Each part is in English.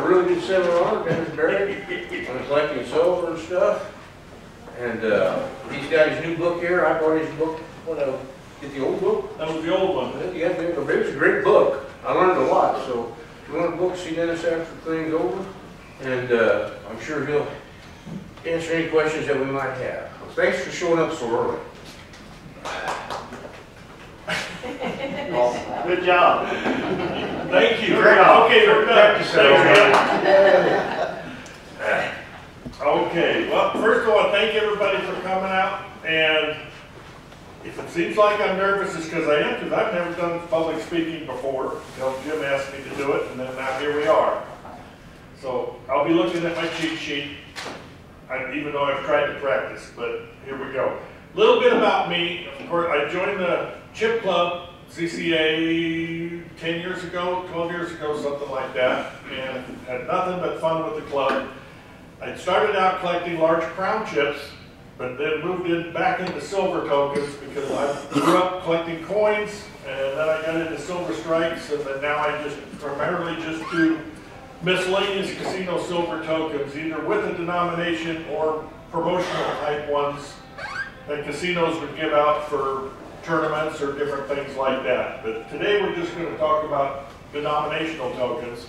a really good seminar, Dennis Barrett, on collecting silver and stuff. And he's got his new book here. I bought his book. Get the old book? That was the old one. Yeah, it was a great book. I learned a lot. So if you want a book, see Dennis after things over. And I'm sure he'll answer any questions that we might have. Well, thanks for showing up so early. Good job. Thank you. Great. Okay, we're done. Thanks, Okay, well, first I want to thank everybody for coming out, and if it seems like I'm nervous, it's because I am, because I've never done public speaking before. You know, Jim asked me to do it, and then now here we are. So I'll be looking at my cheat sheet, even though I've tried to practice, but here we go. A little bit about me. Of course, I joined the Chip Club, CCA 10 years ago, 12 years ago, something like that, and had nothing but fun with the club. I started out collecting large crown chips, but then moved back into silver tokens because I grew up collecting coins, and then I got into silver strikes, and then now I just primarily just do miscellaneous casino silver tokens, either with a denomination or promotional type ones that casinos would give out for tournaments or different things like that. But today we're just going to talk about denominational tokens.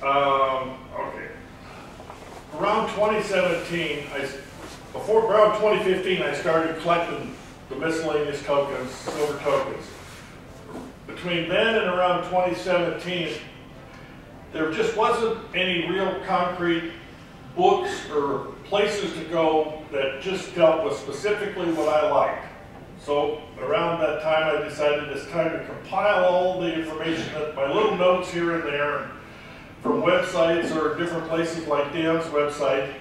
Okay. Around 2017, around 2015, I started collecting the miscellaneous tokens, silver tokens. Between then and around 2017, there just wasn't any real concrete books or places to go that just dealt with specifically what I liked. So around that time, I decided it's time to compile all the information, my little notes here and there, from websites or different places like Dan's website,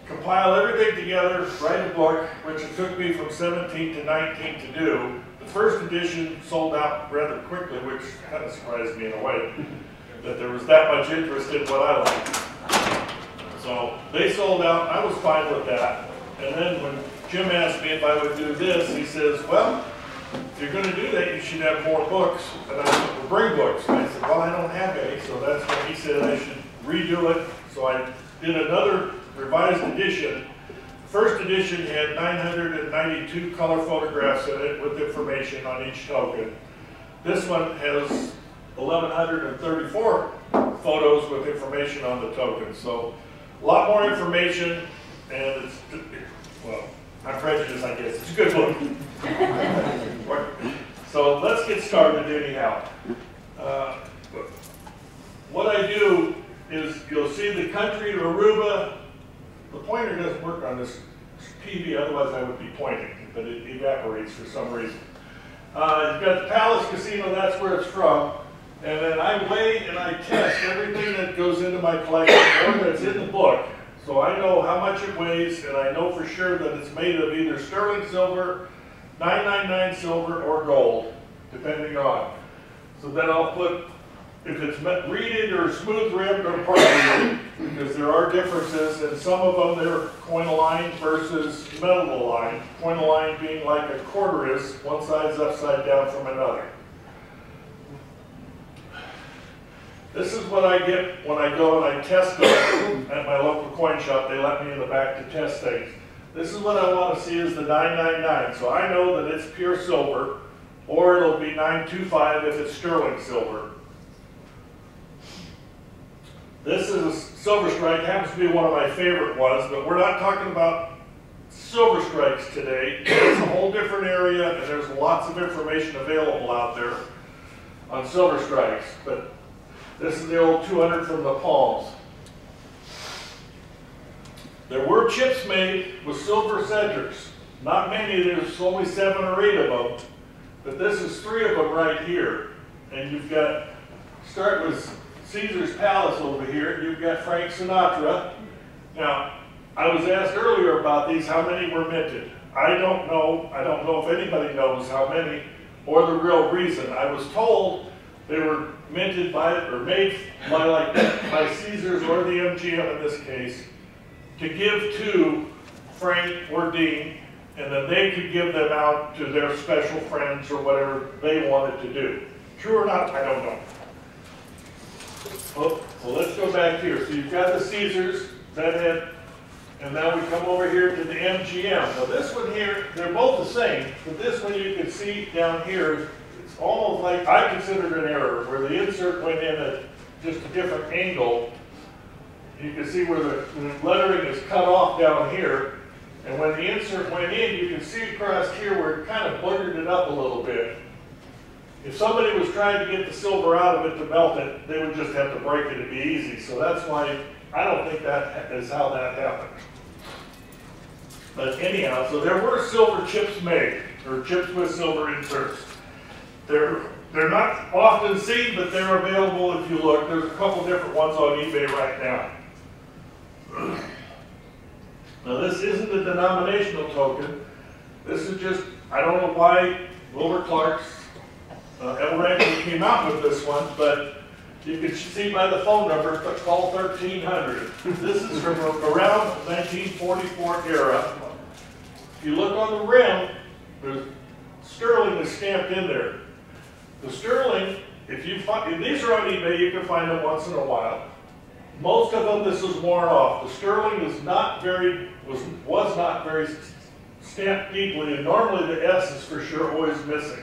compile everything together, write a book, which it took me from 17 to 19 to do. The first edition sold out rather quickly, which kind of surprised me in a way, that there was that much interest in what I liked. So they sold out, I was fine with that. And then when Jim asked me if I would do this, he says, well, if you're going to do that, you should have more books. And I said, well, bring books. And I said, well, I don't have any. So that's when he said I should redo it. So I did another revised edition. The first edition had 992 color photographs in it with information on each token. This one has 1,134 photos with information on the token. So a lot more information, and it's, well, I'm prejudiced, I guess. It's a good book. So let's get started anyhow. What I do is, you'll see the country of Aruba. The pointer doesn't work on this TV, otherwise I would be pointing, but it evaporates for some reason. You've got the Palace Casino, that's where it's from. And then I weigh and I test everything that goes into my collection or that's in the book. So I know how much it weighs, and I know for sure that it's made of either sterling silver, 999 silver, or gold, depending on. So then I'll put, if it's reeded or smooth ribbed or part because there are differences, and some of them they're coin-aligned versus metal-aligned. Coin-aligned being like a quarter is, one side's upside down from another. This is what I get when I go and I test them at my local coin shop. They let me in the back to test things. This is what I want to see is the 999. So I know that it's pure silver, or it'll be 925 if it's sterling silver. This is a silver strike, happens to be one of my favorite ones, but we're not talking about silver strikes today. It's a whole different area, and there's lots of information available out there on silver strikes. But this is the old 200 from the Palms. There were chips made with silver cedrics. Not many, there's only 7 or 8 of them. But this is 3 of them right here. And you've got, start with Caesar's Palace over here. You've got Frank Sinatra. Now, I was asked earlier about these, how many were minted. I don't know. I don't know if anybody knows how many or the real reason. I was told they were minted by, or made by Caesars or the MGM in this case, to give to Frank or Dean, and then they could give them out to their special friends or whatever they wanted to do. True or not, I don't know. Oh, so let's go back here. So you've got the Caesars, that had, and now we come over here to the MGM. Now this one here, they're both the same, but this one you can see down here, it's almost like, I considered an error, where the insert went in at just a different angle. You can see where the lettering is cut off down here, and when the insert went in, you can see across here where it kind of blurred it up a little bit. If somebody was trying to get the silver out of it to melt it, they would just have to break it, it'd be easy. So that's why I don't think that is how that happened. But anyhow, so there were silver chips made, or chips with silver inserts. They're not often seen, but they're available if you look. There's a couple different ones on eBay right now. Now this isn't a denominational token. This is just, I don't know why Wilbur Clark's El Rancho came out with this one, but you can see by the phone number, call 1300. This is from around 1944 era. If you look on the rim, there's sterling is stamped in there. The sterling, if these are on eBay, you can find them once in a while. Most of them, this is worn off. The sterling is not very, was not very stamped deeply, and normally the S is for sure always missing.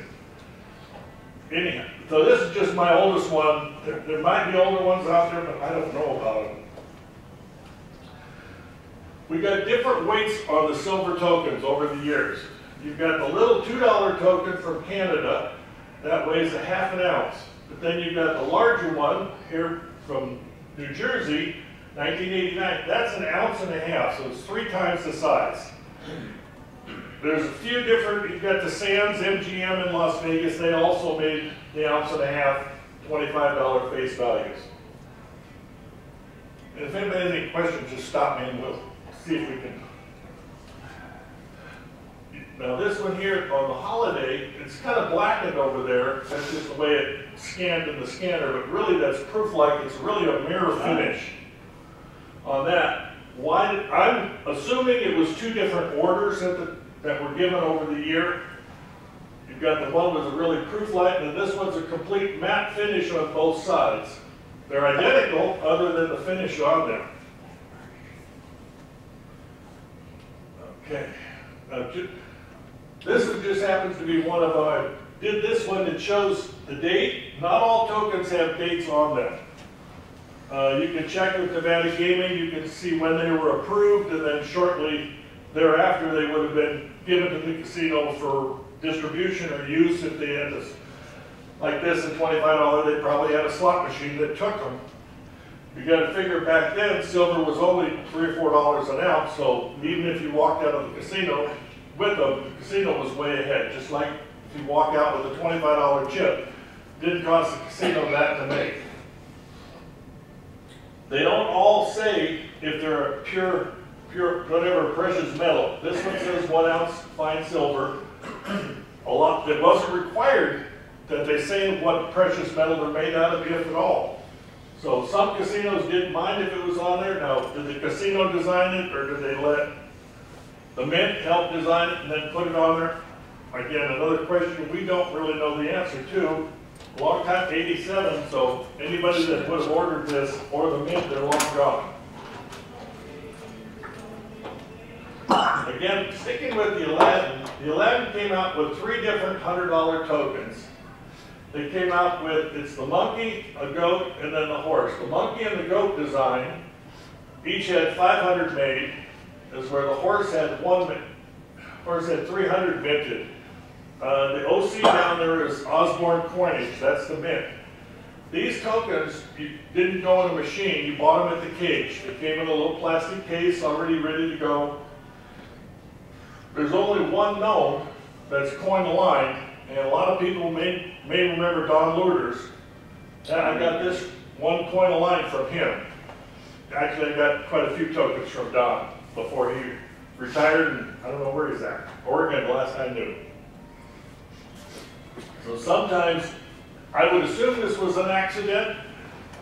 Anyhow, so this is just my oldest one. There might be older ones out there, but I don't know about them. We got different weights on the silver tokens over the years. You've got the little $2 token from Canada that weighs 1/2 ounce. But then you've got the larger one here from New Jersey, 1989. That's 1.5 ounces, so it's 3 times the size. There's a few different, you've got the Sands MGM in Las Vegas. They also made the 1.5 ounce, $25 face values. And if anybody has any questions, just stop me and we'll see if we can. Now this one here on the Holiday, it's kind of blackened over there. That's just the way it scanned in the scanner, but really that's proof-like. It's really a mirror finish on that. I'm assuming it was 2 different orders that were given over the year. You've got the one with a really proof-like, and this one's a complete matte finish on both sides. They're identical other than the finish on them. Okay. Now, this one just happens to be one of them. I did this one that shows the date. Not all tokens have dates on them. You can check with Nevada Gaming. You can see when they were approved, and then shortly thereafter they would have been given to the casino for distribution or use. If they had this, like this at $25, they probably had a slot machine that took them. You got to figure back then, silver was only $3 or $4 an ounce, so even if you walked out of the casino with them, the casino was way ahead. Just like if you walk out with a $25 chip, didn't cost the casino that to make. They don't all say if they're a pure whatever precious metal. This one says 1 ounce fine silver. A lot, it wasn't required that they say what precious metal they're made out of, if at all. So some casinos didn't mind if it was on there. Now, did the casino design it, or did they let the mint help design it and then put it on there? Again, another question we don't really know the answer to. A long time, 87, so anybody that would have ordered this or the mint, they're long gone. Again, sticking with the Aladdin came out with 3 different $100 tokens. They came out with, it's the monkey, a goat, and then the horse. The monkey and the goat design each had 500 made, is where the horse had 300 minted. The OC down there is Osborne coinage, that's the mint. These tokens, you didn't go in a machine, you bought them at the cage. They came in a little plastic case already ready to go. There's only one known that's coin aligned, and a lot of people may remember Don Lourdes. And I got this one coin aligned from him. Actually, I got quite a few tokens from Don before he retired, and I don't know where he's at. Oregon, the last I knew. So sometimes, I would assume this was an accident,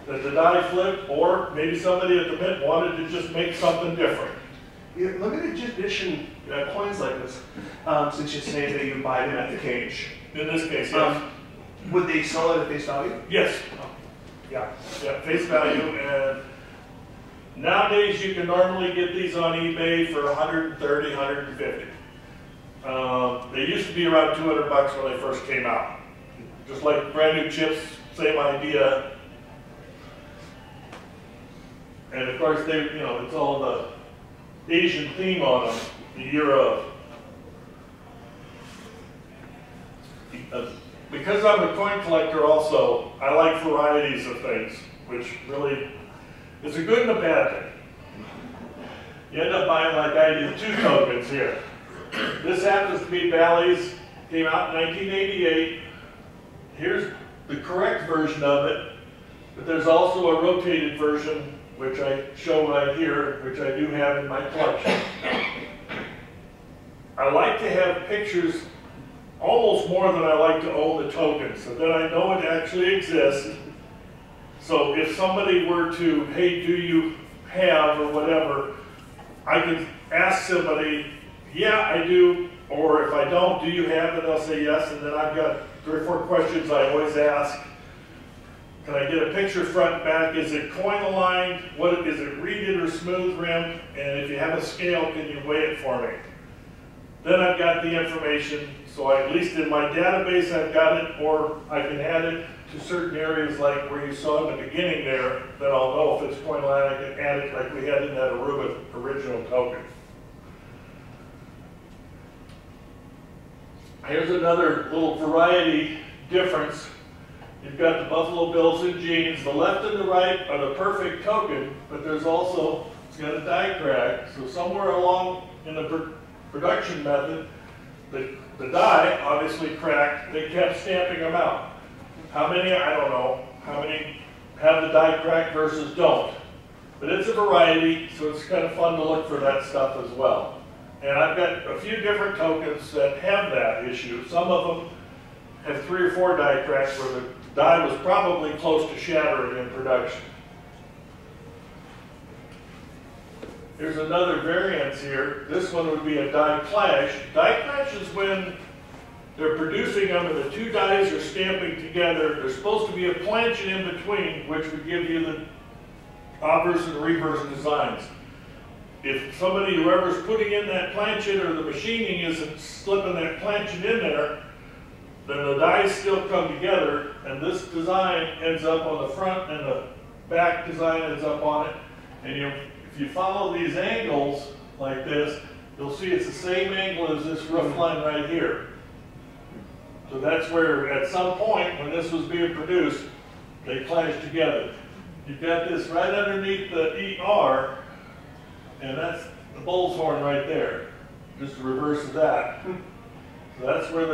that the die flipped, or maybe somebody at the mint wanted to just make something different. Yeah, limited edition coins like this, since you say that you buy them at the cage. In this case, yes. Would they sell it at face value? Yes. Yeah, face value. And nowadays you can normally get these on eBay for 130, 150. They used to be around 200 bucks when they first came out. Just like brand new chips, same idea. And of course they, you know, it's all the Asian theme on them, the year of. Because I'm a coin collector also, I like varieties of things, which really is a good and a bad thing. You end up buying, like I did, 2 tokens here. This happens to be Bally's, came out in 1988. Here's the correct version of it, but there's also a rotated version, which I show right here, which I do have in my collection. I like to have pictures almost more than I like to own the token, so that I know it actually exists. So if somebody were to, hey, do you have, or whatever, I could ask somebody, yeah, I do, or if I don't, do you have it? They'll say yes, and then I've got 3 or 4 questions I always ask. Can I get a picture front and back? Is it coin aligned? What is it, reeded or smooth rim? And if you have a scale, can you weigh it for me? Then I've got the information, so at least in my database I've got it, or I can add it to certain areas like where you saw in the beginning there, then I'll know if it's coin aligned. I can add it like we had in that Aruba original token. Here's another little variety difference. You've got the Buffalo Bills and jeans. The left and the right are the perfect token, but there's also, it's got a die crack. So somewhere along in the production method, the die obviously cracked. They kept stamping them out. How many, I don't know, how many have the die crack versus don't. But it's a variety, so it's kind of fun to look for that stuff as well. And I've got a few different tokens that have that issue. Some of them have 3 or 4 die cracks where the die was probably close to shattering in production. Here's another variance here. This one would be a die clash. Die clash is when they're producing them and the 2 dies are stamping together. There's supposed to be a planchette in between, which would give you the obverse and reverse designs. If somebody, whoever's putting in that planchette or the machining isn't slipping that planchette in there, then the dies still come together, and this design ends up on the front and the back design ends up on it. And if you follow these angles like this, you'll see it's the same angle as this roof line right here. So that's where, at some point, when this was being produced, they clashed together. You've got this right underneath the ER, and that's the bull's horn right there. Just the reverse of that. So that's where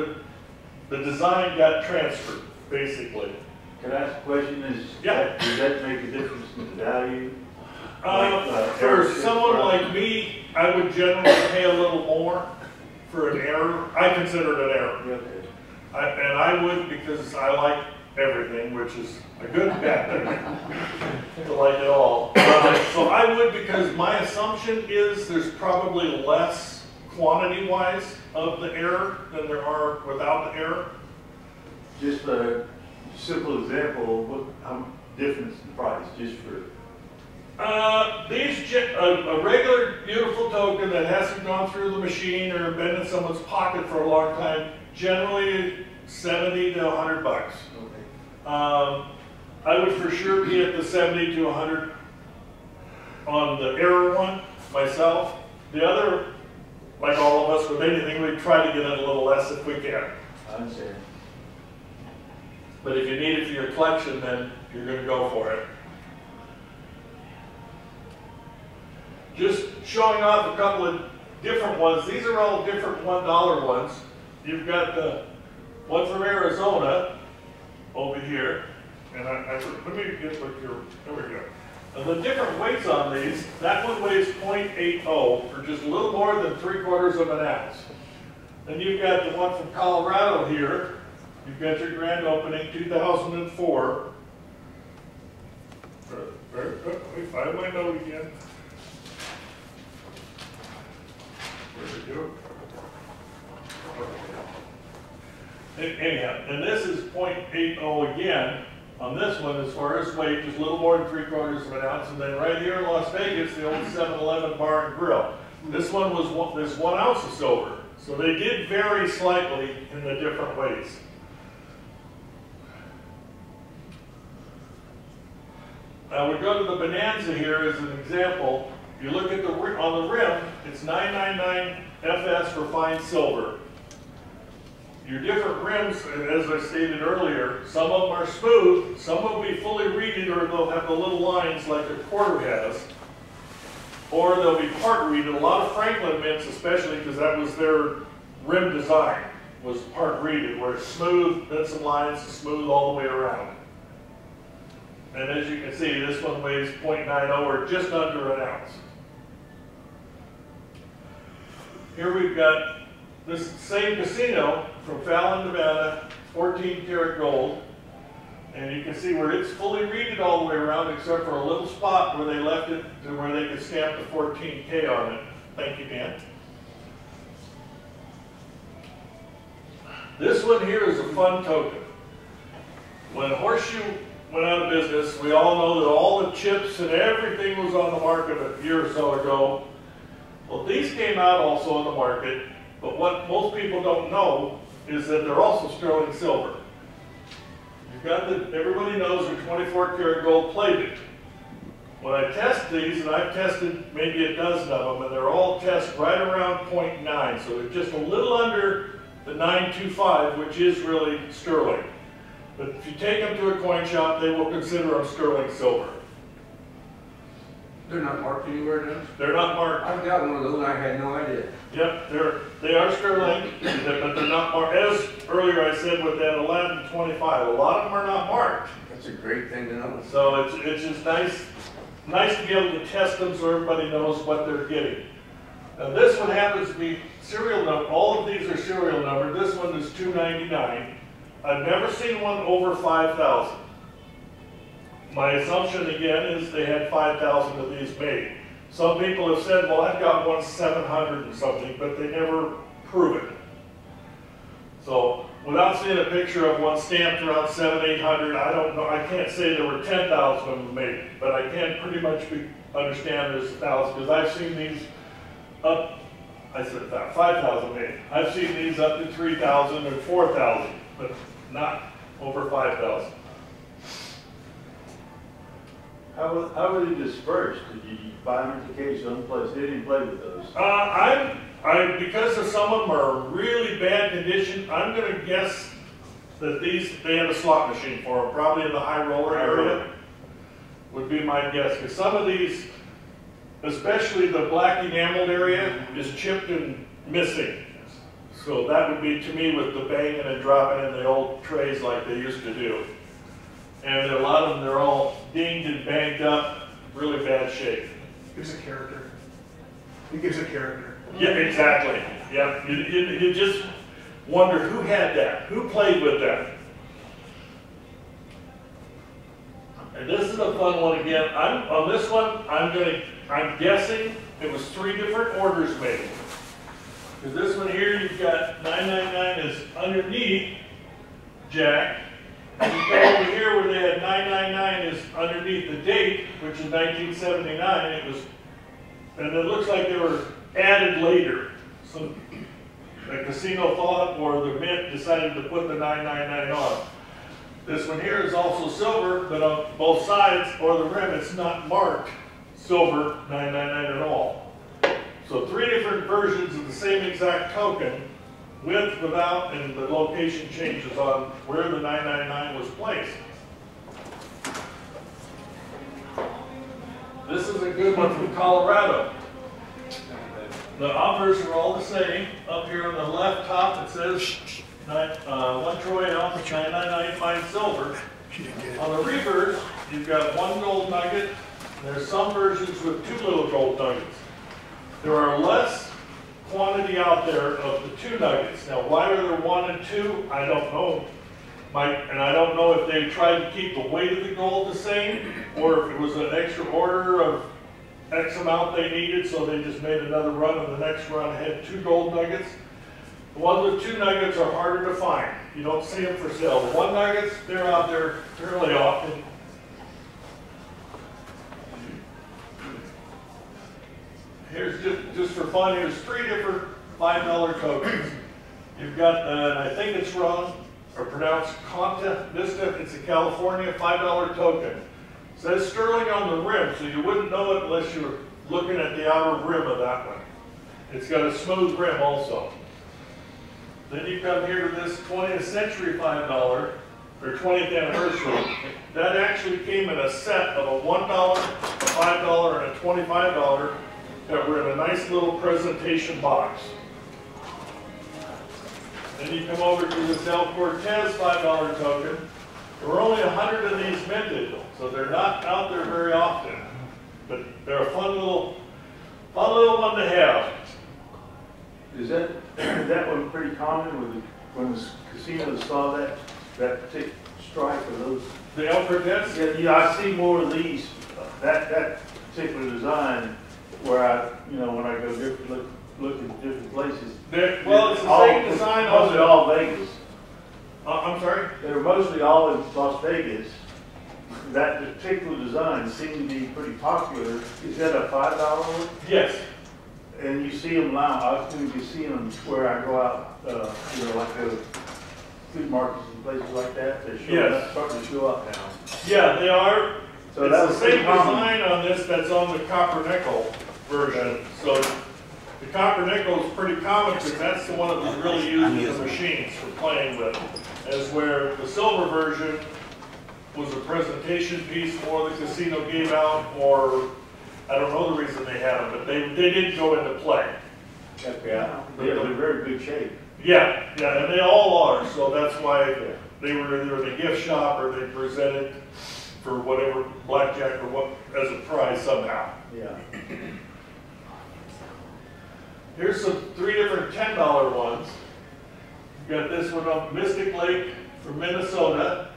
the design got transferred, basically. Can I ask a question? Yeah. Does that make a difference in the value? For someone like me, I would generally pay a little more for an error. I consider it an error. Okay. And I would, because I like everything, which is a good and bad thing, to like it all. So I would, because my assumption is there's probably less quantity-wise of the error than there are without the error. Just a simple example, how difference in price, just for... A regular beautiful token that hasn't gone through the machine or been in someone's pocket for a long time, generally 70 to 100 bucks. Okay. I would for sure be at the 70 to 100 on the error one myself. The other, like all of us with anything, we try to get it a little less if we can. I understand. But if you need it for your collection, then you're going to go for it. Just showing off a couple of different ones. These are all different $1 ones. You've got the one from Arizona over here. And let me get what your, there we go. And the different weights on these, that one weighs 0.80, or just a little more than 3/4 of an ounce. Then you've got the one from Colorado here. You've got your grand opening, 2004. Let me find my note again. Where'd it go? Anyhow, and this is 0.80 again. On this one, as far as weight, just a little more than 3/4 of an ounce. And then right here in Las Vegas, the old 7-Eleven bar and grill. This one was this 1 ounce of silver. So they did vary slightly in the different weights. Now we go to the Bonanza here as an example. If you look at on the rim, it's 999 FS refined silver. Your different rims, as I stated earlier, some of them are smooth, some will be fully reeded, or they'll have the little lines like a quarter has, or they'll be part reeded. A lot of Franklin mints, especially because that was their rim design, was part reeded, where it's smooth, then some lines, smooth all the way around. And as you can see, this one weighs 0.90, or just under an ounce. Here we've got this same casino from Fallon, Nevada, 14 karat gold. And you can see where it's fully reeded all the way around, except for a little spot where they left it to where they could stamp the 14K on it. Thank you, Dan. This one here is a fun token. When Horseshoe went out of business, we all know that all the chips and everything was on the market a year or so ago. Well, these came out also on the market, but what most people don't know is that they're also sterling silver. You've got everybody knows they're 24 karat gold plated. When I test these, and I've tested maybe a dozen of them, and they're all tested right around 0.9, so they're just a little under the 925, which is really sterling. But if you take them to a coin shop, they will consider them sterling silver. They're not marked anywhere now? They're not marked. I've got one of those and I had no idea. Yep, they are sterling, but they're not marked. As earlier I said with that 1125, a lot of them are not marked. That's a great thing to know. So it's just nice to be able to test them so everybody knows what they're getting. Now this one happens to be serial number. All of these are serial numbered. This one is 299. I've never seen one over 5,000. My assumption again is they had 5,000 of these made. Some people have said, well, I've got one 700 and something, but they never prove it. So without seeing a picture of one stamped around 700, 800, I don't know. I can't say there were 10,000 of them made, but I can pretty much understand there's 1,000 because I've seen these up. I said 5,000 made. I've seen these up to 3,000 and 4,000, but not over 5,000. How were they dispersed? Did you buy them at the case someplace? They didn't play with those. Because of some of them are really bad condition, I'm going to guess that they have a slot machine for them, probably in the high roller area, would be my guess. Because some of these, especially the black enameled area, is chipped and missing. So that would be, to me, with the banging and dropping in the old trays like they used to do. And a lot of them, they're all dinged and banged up, really bad shape. Gives a character. It gives a character. Yeah, exactly. Yeah, you just wonder who had that, who played with that. And this is a fun one again. On this one, I'm guessing it was 3 different orders made. Because this one here, you've got 999 is underneath Jack. And you go over here where they had 999 is underneath the date, which is 1979. And it looks like they were added later. So the casino thought, or the mint decided to put the 999 on. This one here is also silver, but on both sides, or the rim, it's not marked silver 999 at all. So 3 different versions of the same exact token, with, without, and the location changes on where the 999 was placed. This is a good one from Colorado. The offers are all the same. Up here on the left top it says 1 troy ounce, 999 fine silver. On the reverse, you've got 1 gold nugget. There's some versions with 2 little gold nuggets. There are less quantity out there of the 2 nuggets. Now, why are there 1 and 2? I don't know. And I don't know if they tried to keep the weight of the gold the same, or if it was an extra order of X amount they needed, so they just made another run, and the next run had 2 gold nuggets. The ones with 2 nuggets are harder to find. You don't see them for sale. The 1 nuggets, they're out there fairly often. Here's just for fun, here's 3 different $5 tokens. You've got, and I think it's wrong, or pronounced Conta Vista, it's a California $5 token. It says sterling on the rim, so you wouldn't know it unless you were looking at the outer rim of that one. It's got a smooth rim also. Then you come here to this 20th century $5, or 20th anniversary. That actually came in a set of a $1, a $5, and a $25 that were in a nice little presentation box. Then you come over to this El Cortez $5 token. There were only 100 of these minted, so they're not out there very often. But they're a fun little one to have. Is that one pretty common when the casinos saw that particular strike of those? The El Cortez? Yeah, I see more of these, that particular design where when I go look at different places. Well, it's the same design on Mostly all Vegas. I'm sorry? They're mostly all in Las Vegas. That particular design seemed to be pretty popular. Is that a $5 one? Yes. And you see them now. I think you see them where I go out, like the food markets and places like that. They're starting to show up now. Yeah, they are. So it's that the was same common. design on this that's on the copper nickel version. So the copper nickel is pretty common because that's the one that was really used in the machines for playing with. As where the silver version was a presentation piece more the casino gave out, or I don't know the reason they had them, but they did go into play. Yeah, they're in very good shape. Yeah, and they all are. So that's why they were either in a gift shop or they presented for whatever blackjack or what as a prize somehow. Yeah. Here's some 3 different $10 ones. You got this one on Mystic Lake from Minnesota.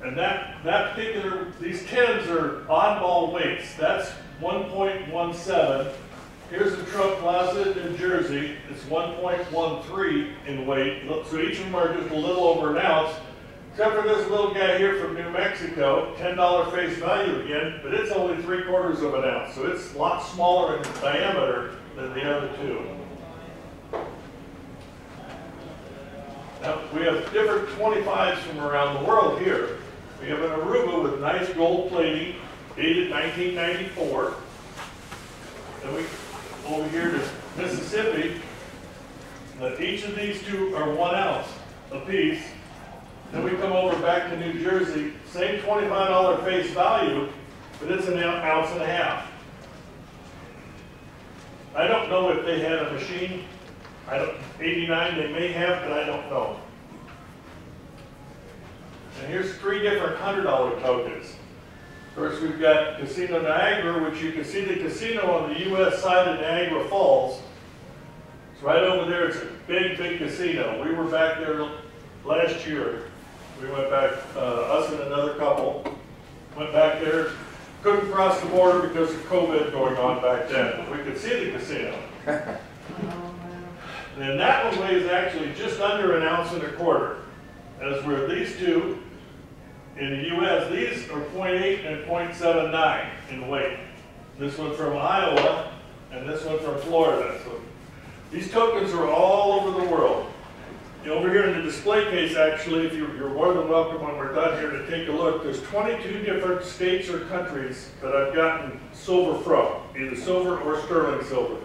And these 10s are oddball weights. That's 1.17. Here's the Trump Plaza, New Jersey. It's 1.13 in weight. So each of them are just a little over an ounce. Except for this little guy here from New Mexico, $10 face value again, but it's only 3/4 of an ounce. So it's a lot smaller in diameter than the other 2. Now, we have different 25s from around the world here. We have an Aruba with nice gold plating, dated 1994. Then we over here to Mississippi. Each of these 2 are 1 ounce apiece. Then we come over back to New Jersey, same $25 face value, but it's 1.5 ounces. I don't know if they had a machine. 89 they may have, but I don't know. And here's 3 different $100 tokens. Of course, we've got Casino Niagara, which you can see the casino on the U.S. side of Niagara Falls. It's right over there. It's a big, big casino. We were back there last year. We went back, us and another couple, went back there. Couldn't cross the border because of COVID going on back then. We could see the casino. And that one weighs actually just under 1.25 ounces. As where these 2 in the U.S., these are 0.8 and 0.79 in weight. This one from Iowa and this one from Florida. So these tokens are all over the world. Over here in the display case, actually, if you're more than welcome when we're done here to take a look. There's 22 different states or countries that I've gotten silver from, either silver or sterling silver.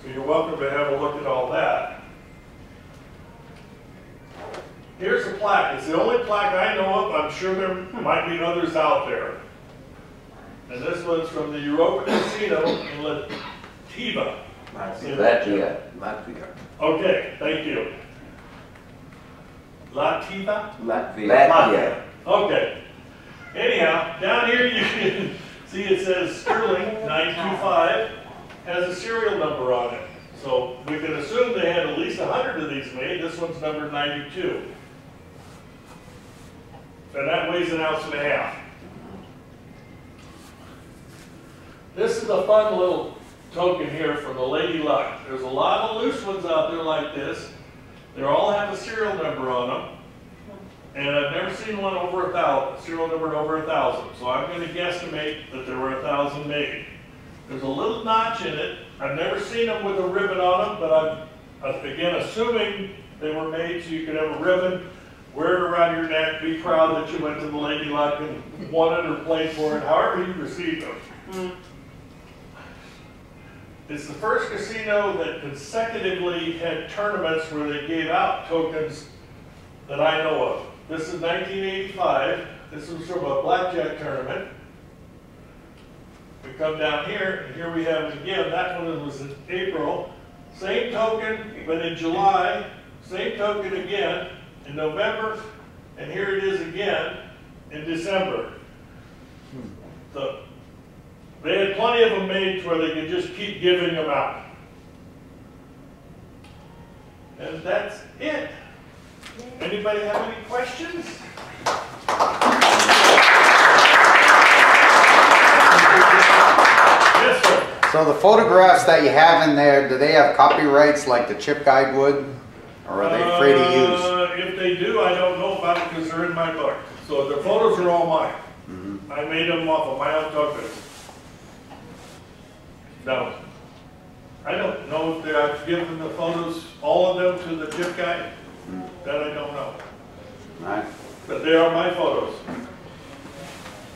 So you're welcome to have a look at all that. Here's a plaque. It's the only plaque I know of. I'm sure there might be others out there. And this one's from the Europa Casino in Latvia. Latvia. Okay, thank you. Latvia. Okay. Anyhow, down here you can see it says Sterling 925, has a serial number on it. So we can assume they had at least 100 of these made. This one's number 92. And that weighs 1.5 ounces. This is a fun little token here from the Lady Luck. There's a lot of loose ones out there like this. They all have a serial number on them. And I've never seen one over 1,000, serial numbered over 1,000. So I'm going to guesstimate that there were 1,000 made. There's a little notch in it. I've never seen them with a ribbon on them, but I'm, again, assuming they were made so you could have a ribbon, wear it around your neck, be proud that you went to the Lady Luck and won it or played for it, however you received them. It's the first casino that consecutively had tournaments where they gave out tokens that I know of. This is 1985. This was from a blackjack tournament. We come down here, and here we have it again. That one was in April. Same token, but in July. Same token again in November. And here it is again in December. So they had plenty of them made to where they could just keep giving them out. And that's it. Anybody have any questions? Yes, sir. So the photographs that you have in there, do they have copyrights like the chip guide would? Or are they free to use? If they do, I don't know about it because they're in my book. So the photos are all mine. I made them off of my own tokens. No. I don't know if I've given the photos, all of them, to the chip guy. That I don't know. Right. But they are my photos.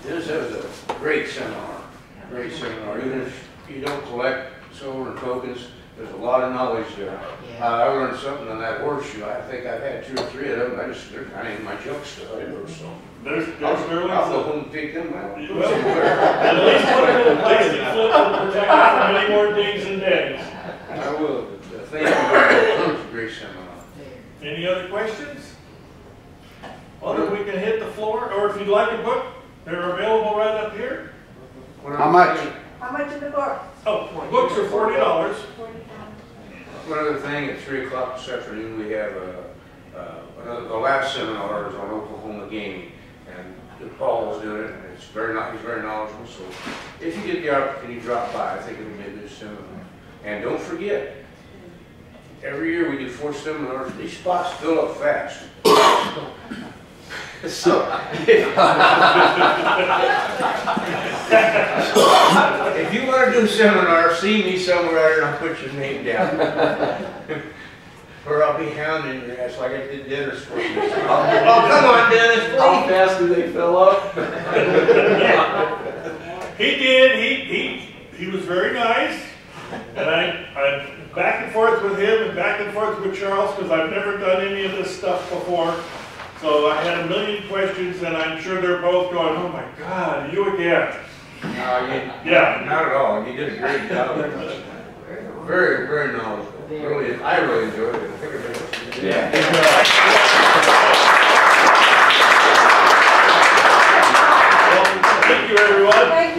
This was a great seminar. Great seminar. Even if you don't collect silver tokens, there's a lot of knowledge there. I learned something on that horseshoe. I think I've had 2 or 3 of them. They're kind of in my junk still. So There's I'll go home and pick them out. well, at least put it in a plastic flip to protect it from any more dings and dents. I will. Thank you very much. It was a great seminar. Any other questions? Well, then we can hit the floor, or if you'd like a book, they're available right up here. How much? How much in the book? Oh, books are $40. One other thing, at 3 o'clock this afternoon, we have the last seminar is on Oklahoma gaming, and Paul's doing it, and he's very knowledgeable. So if you get the opportunity to drop by, I think it'll be a good seminar. And don't forget, every year we do 4 seminars. These spots fill up fast. So if you want to do a seminar, see me somewhere and I'll put your name down. Or I'll be hounding your ass like I did Dennis for you. Oh, come on, Dennis, please. How fast do they fill up? He did. He was very nice. And I back and forth with him and back and forth with Charles because I've never done any of this stuff before. So I had a million questions, and I'm sure they're both going, "Oh my God, you again?" Yeah, not at all. You did a great job. Very, very knowledgeable. Really, I really enjoyed it. I think everybody else did. Yeah. Well, thank you, everyone. Thank